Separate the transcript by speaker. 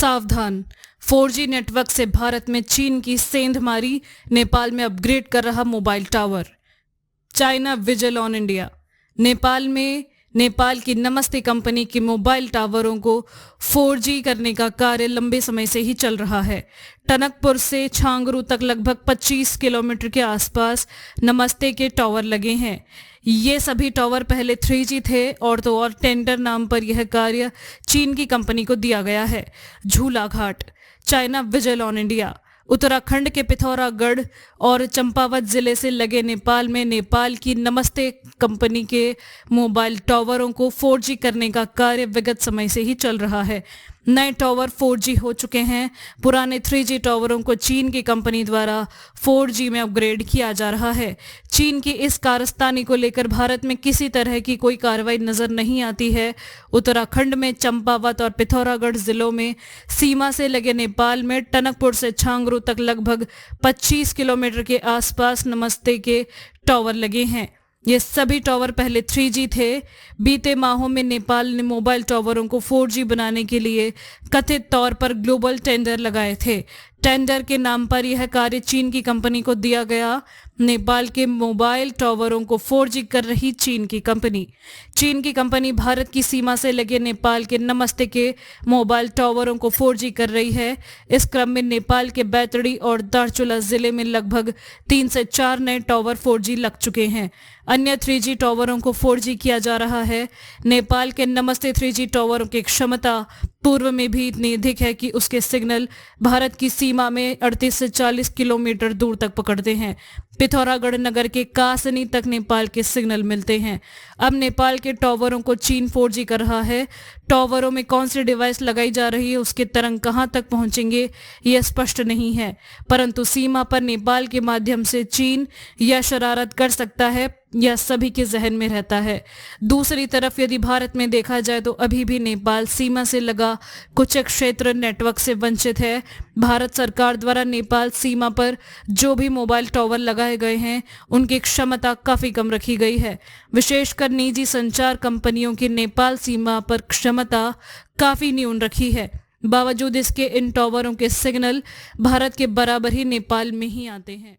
Speaker 1: सावधान, 4G network से भारत में चीन की सेंध मारी, नेपाल में अपग्रेड कर रहा mobile tower. China vigil on India. Nepal की नमस्ते कंपनी के मोबाइल टावरों को 4G करने का कार्य लंबे समय से ही चल रहा है। टनकपुर से छांगरू तक लगभग 25 किलोमीटर के आसपास नमस्ते के टावर लगे हैं। ये सभी टावर पहले 3G थे और तो और टेंडर नाम पर यह कार्य चीन की कंपनी को दिया गया है। Jhula Ghat. China vigil on India. Uttarakhand के पिथौरागढ़ और चंपावत जिले से लगे नेपाल में नेपाल की नमस्ते कंपनी के मोबाइल टावरों को 4G करने का कार्य विगत समय से ही चल रहा है। नए टावर 4G हो चुके हैं। पुराने 3G टावरों को चीन की कंपनी द्वारा 4G में अपग्रेड किया जा रहा है। चीन की इस कारस्तानी को लेकर भारत में किसी तरह की कोई कार्रवाई नजर नहीं आती है। उत्तराखंड में चंपावत और पिथौरागढ़ जिलों में सीमा से लगे नेपाल में टनकपुर से छांगरू तक लगभग 25 किलोमीटर के आसपास नमस्ते के टावर लगे हैं। ये सभी टावर पहले 3G थे। बीते माहों में नेपाल ने मोबाइल टावरों को 4G बनाने के लिए कथित तौर पर ग्लोबल टेंडर लगाए थे। टेंडर के नाम पर यह कार्य चीन की कंपनी को दिया गया। नेपाल के मोबाइल टावरों को 4G कर रही चीन की कंपनी भारत की सीमा से लगे नेपाल के नमस्ते के मोबाइल टावरों को 4G कर रही है। इस क्रम में नेपाल के बैतडी और दार्चुला जिले में लगभग 3 से 4 नए टावर 4G लग चुके हैं। अन्य 3G टावरों को 4G किया जा रहा है। नेपाल के नमस्ते 3G टावरों की क्षमता पूर्व में भी इतनी अधिक है कि उसके सिग्नल भारत की सीमा में 38 से 40 किलोमीटर दूर तक पकड़ते हैं। पिथौरागढ़ नगर के कासनी तक नेपाल के सिग्नल मिलते हैं। अब नेपाल के टावरों को चीन 4G कर रहा है। टावरों में कौन सी डिवाइस लगाई जा रही है, उसके तरंग कहां तक पहुंचेंगे, यह स्पष्ट नहीं है, परंतु सीमा पर नेपाल के माध्यम से चीन यह शरारत कर सकता है, यह सभी के जहन में रहता है। दूसरी तरफ यदि भारत में देखा जाए तो अभी भी नेपाल सीमा से लगा कुछ क्षेत्र नेटवर्क से वंचित है। भारत सरकार द्वारा नेपाल सीमा पर जो भी मोबाइल टावर लगाए गए हैं उनकी क्षमता काफी कम रखी गई है। विशेषकर निजी संचार कंपनियों की नेपाल सीमा पर क्षमता काफी न्यून रखी है। बावजूद इसके इन टावरों के सिग्नल भारत के बराबर ही नेपाल में ही आते हैं।